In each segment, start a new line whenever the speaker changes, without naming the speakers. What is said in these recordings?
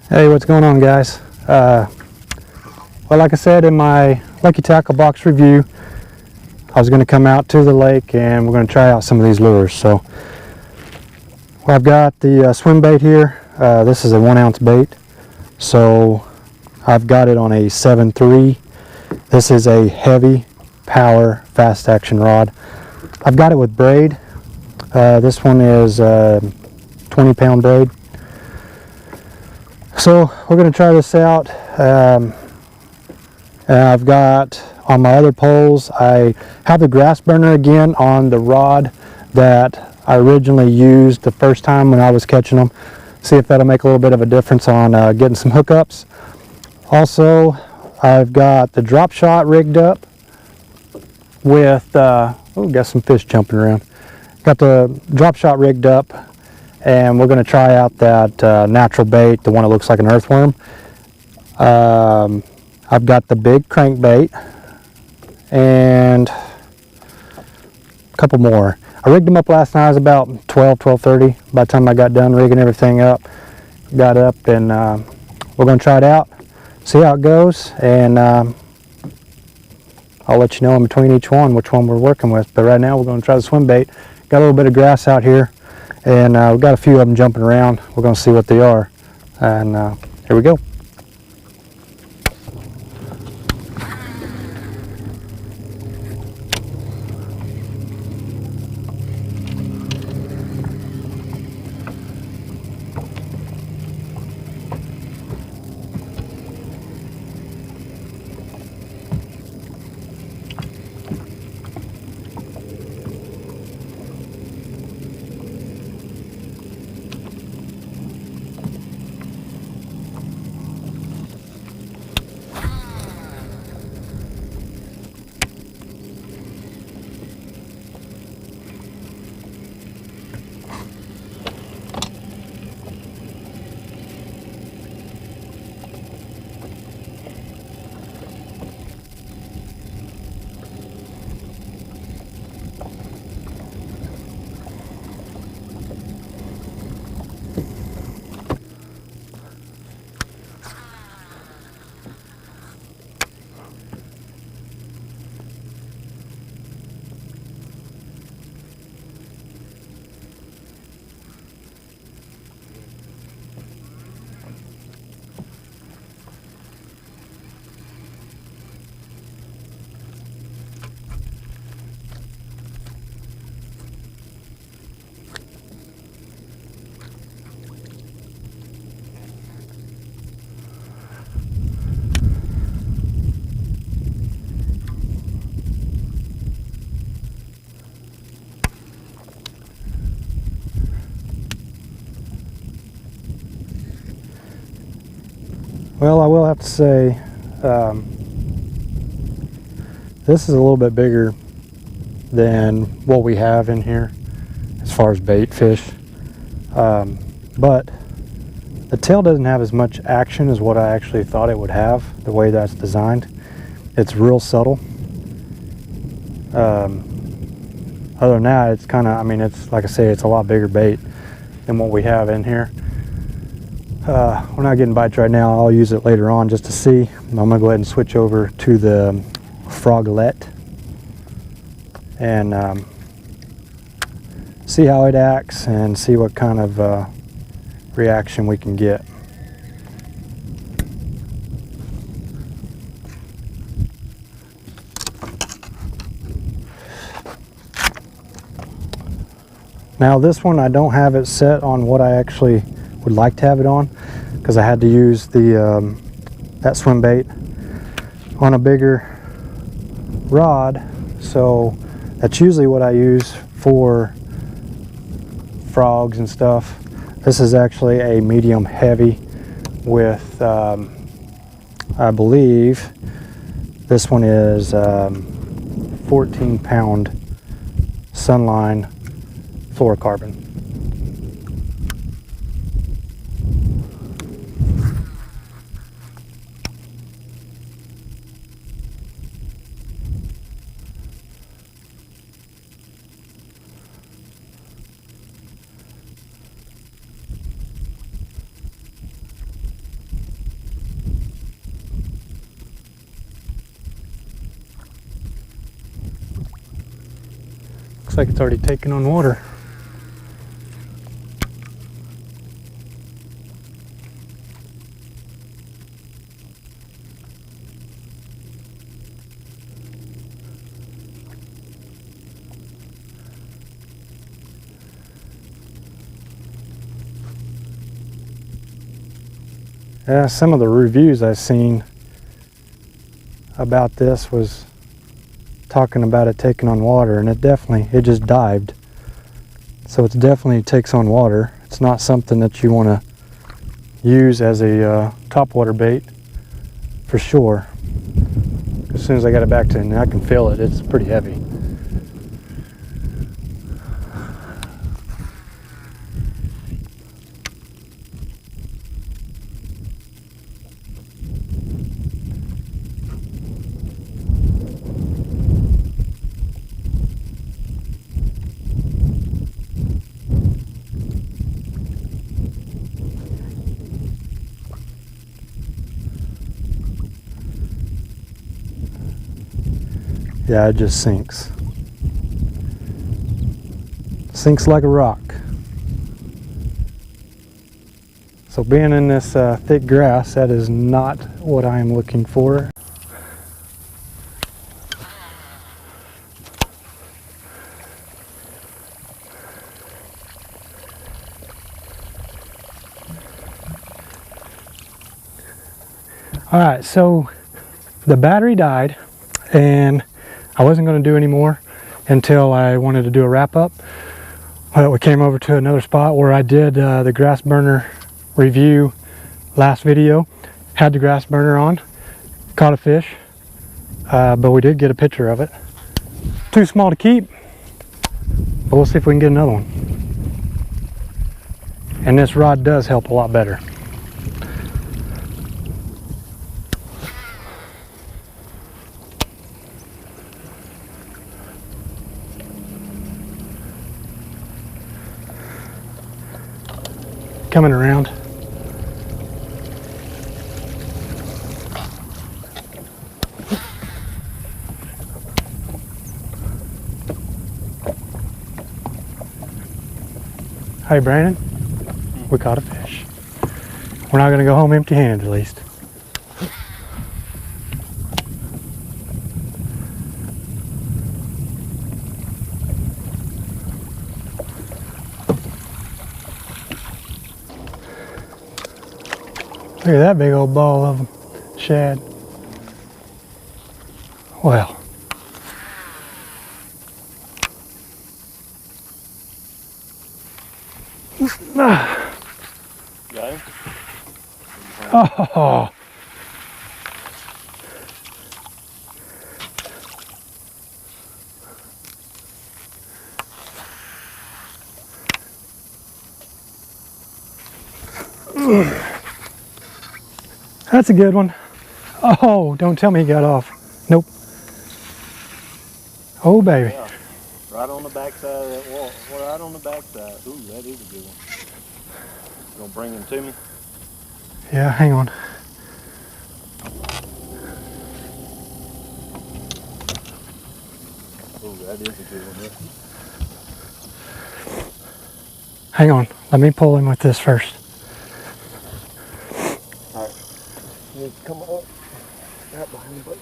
Hey, what's going on, guys? Well, like I said in my Lucky Tackle Box review, I was going to come out to the lake and we're going to try out some of these lures. So I've got the swim bait here. This is a 1 ounce bait. So I've got it on a 7.3. This is a heavy power fast action rod. I've got it with braid. This one is 20-pound braid. So we're going to try this out. And I've got on my other poles, I have the grass burner again on the rod that I originally used the first time when I was catching them. See if that'll make a little bit of a difference on getting some hookups. Also, I've got the drop shot rigged up with, got some fish jumping around. Got the drop shot rigged up, and we're going to try out that natural bait, the one that looks like an earthworm. I've got the big crankbait and a couple more. I rigged them up last night. It was about 12:30 by the time I got done rigging everything up. Got up and we're going to try it out, see how it goes, and I'll let you know in between each one which one we're working with. But right now we're going to try the swim bait. Got a little bit of grass out here, and we've got a few of them jumping around. We're going to see what they are, and here we go. Well, I will have to say, this is a little bit bigger than what we have in here as far as bait fish, but the tail doesn't have as much action as what I actually thought it would have, the way that's designed. It's real subtle. Other than that, it's kind of, it's like I say, it's a lot bigger bait than what we have in here. We're not getting bites right now. I'll use it later on just to see. I'm going to go ahead and switch over to the Froglet and see how it acts and see what kind of reaction we can get. Now this one, I don't have it set on what I actually would like to have it on, because I had to use the that swim bait on a bigger rod. So that's usually what I use for frogs and stuff. This is actually a medium heavy with I believe this one is 14-pound Sunline fluorocarbon. like it's already taken on water. Yeah, some of the reviews I've seen about this was talking about it taking on water, and it just dived. So it definitely takes on water. It's not something that you want to use as a topwater bait for sure. As soon as I got it back to it, I can feel it. It's pretty heavy. Yeah, it just sinks. Sinks like a rock. So being in this thick grass, that is not what I am looking for. All right, so the battery died, and I wasn't going to do any more until I wanted to do a wrap up. We came over to another spot where I did the grass burner review last video. Had the grass burner on, caught a fish, but we did get a picture of it. Too small to keep, but we'll see if we can get another one. And this rod does help a lot better. Coming around. Hey Brandon, we caught a fish. We're not going to go home empty-handed at least. Look at that big old ball of them, shad. Well.
Got him?
Oh. That's a good one. Oh, don't tell me he got off. Nope. Oh, baby.
Yeah, right on the back side of that wall. Well, right on the back side. Ooh, that is a good one. You gonna bring him to me?
Yeah, hang on.
Ooh, that is a good one. Yeah.
Hang on. Let me pull him with this first.
Alright. You need to come up. Right behind the boat.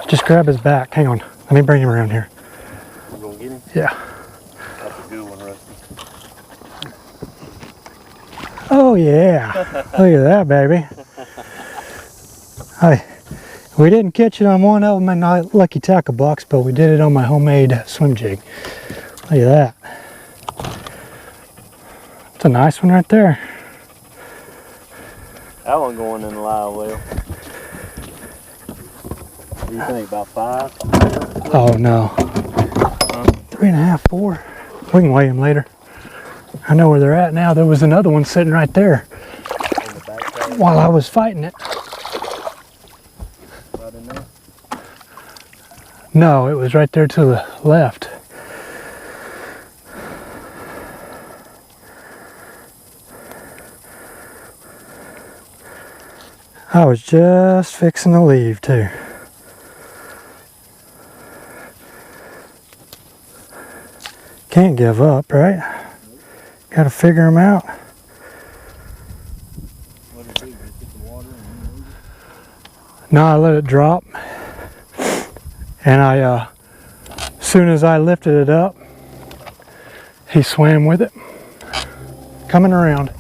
Just grab his back. Hang on. Let me bring him around here.
You gonna get him?
Yeah.
That's a good one, Rusty.
Oh, yeah. Look at that, baby. We didn't catch it on one of them in my lucky tackle box, but we did it on my homemade swim jig. Look at that. It's a nice one right there.
That one going in the live well. What do you think, about 5?
Oh, no. 3.5, 4. We can weigh them later. I know where they're at now. There was another one sitting right there
On the back side?
while I was fighting it.
Right in there?
No, it was right there to the left. I was just fixing to leave too. Can't give up, right? Got to figure them out.
What did you do? Just get the water and then leave it?
No, I let it drop. And as soon as I lifted it up, he swam with it. Coming around.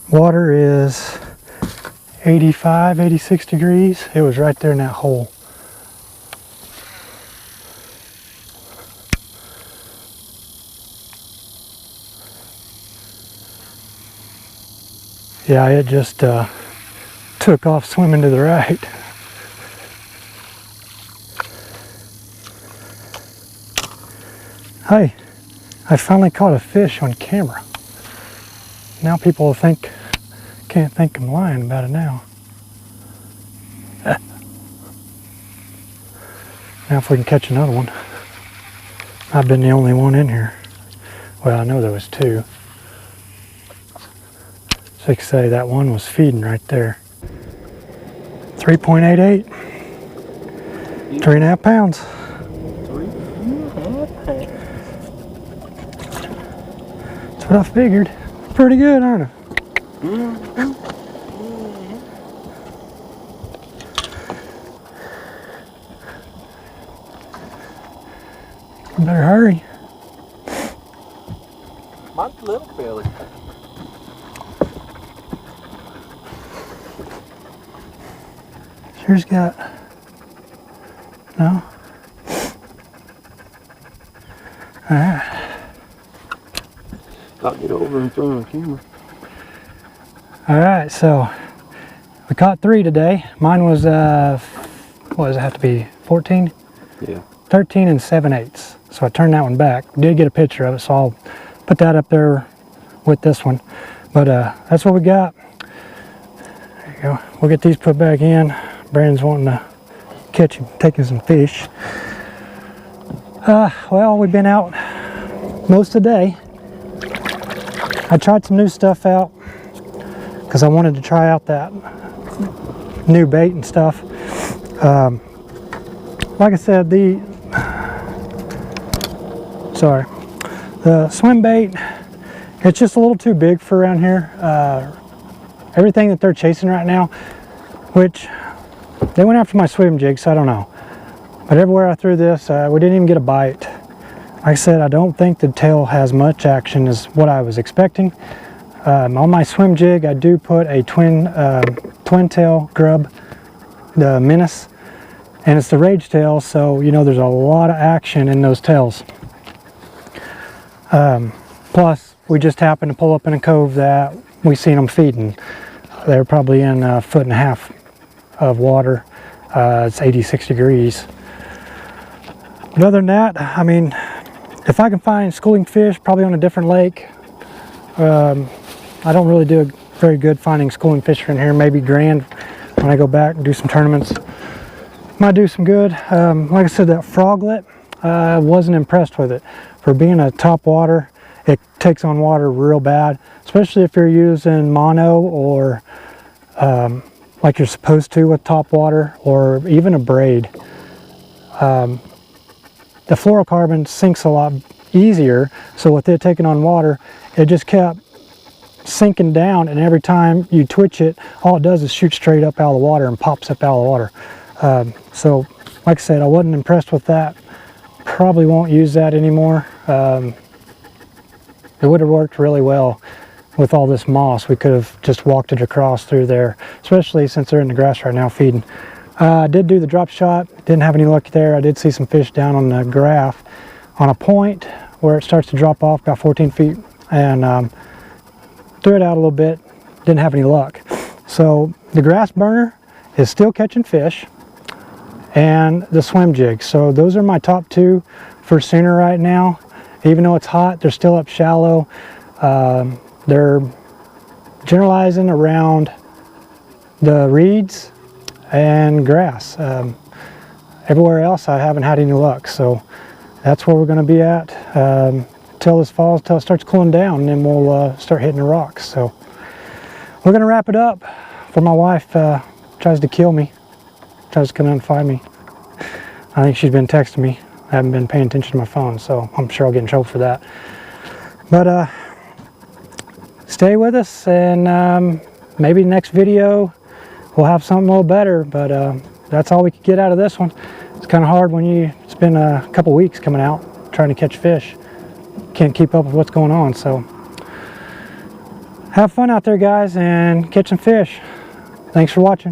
Water is 85, 86 degrees. It was right there in that hole. Yeah, it just took off swimming to the right. Hey, I finally caught a fish on camera. Now people will can't think I'm lying about it now. Now if we can catch another one. I've been the only one in here. Well, I know there was two. So you can say that one was feeding right there. 3.88. 3.5 pounds.
3.5 pounds.
That's what I figured. Pretty good, aren't I? Better hurry.
My little belly.
Sure's got, no? Alright.
I'll get over in front of the camera.
Alright, so we caught 3 today. Mine was, what does it have to be, 14?
Yeah.
13 and 7/8. So I turned that one back. Did get a picture of it, so I'll put that up there with this one. But that's what we got. There you go. We'll get these put back in. Brandon's wanting to catch him, taking some fish. Well, we've been out most of the day. I tried some new stuff out because I wanted to try out that new bait and stuff. Like I said, the swim bait, it's just a little too big for around here. Everything that they're chasing right now, which they went after my swim jig, so I don't know. But everywhere I threw this, we didn't even get a bite. Like I said, I don't think the tail has much action as what I was expecting. On my swim jig, I do put a twin tail grub, the Menace, and it's the rage tail, so you know there's a lot of action in those tails. Plus, we just happened to pull up in a cove that we seen them feeding. They're probably in 1.5 foot of water. It's 86 degrees. But other than that, I mean, if I can find schooling fish, probably on a different lake. I don't really do very good finding schooling fish in here. Maybe Grand when I go back and do some tournaments. Might do some good. Like I said, that Froglet, I wasn't impressed with it. For being a top water, it takes on water real bad, especially if you're using mono or like you're supposed to with top water, or even a braid. The fluorocarbon sinks a lot easier, so with it taking on water, it just kept sinking down, and every time you twitch it, all it does is shoot straight up out of the water and pops up out of the water. So like I said, I wasn't impressed with that. Probably won't use that anymore. It would have worked really well with all this moss. We could have just walked it across through there, especially since they're in the grass right now feeding. I did do the drop shot, didn't have any luck there. I did see some fish down on the graph on a point where it starts to drop off about 14 feet, and threw it out a little bit, didn't have any luck. So the grass burner is still catching fish, and the swim jig. So those are my top 2 for Sooner right now. Even though it's hot, they're still up shallow. They're generalizing around the reeds and grass. Everywhere else I haven't had any luck, so that's where we're going to be at till this fall, till it starts cooling down, and then we'll start hitting the rocks. So we're going to wrap it up. before my wife tries to kill me, tries to come in and find me. I think she's been texting me. I haven't been paying attention to my phone, so I'm sure I'll get in trouble for that. But stay with us, and maybe next video we'll have something a little better. But that's all we could get out of this one. It's kind of hard when it's been a couple weeks coming out trying to catch fish. Can't keep up with what's going on. So have fun out there, guys, and catch some fish. Thanks for watching.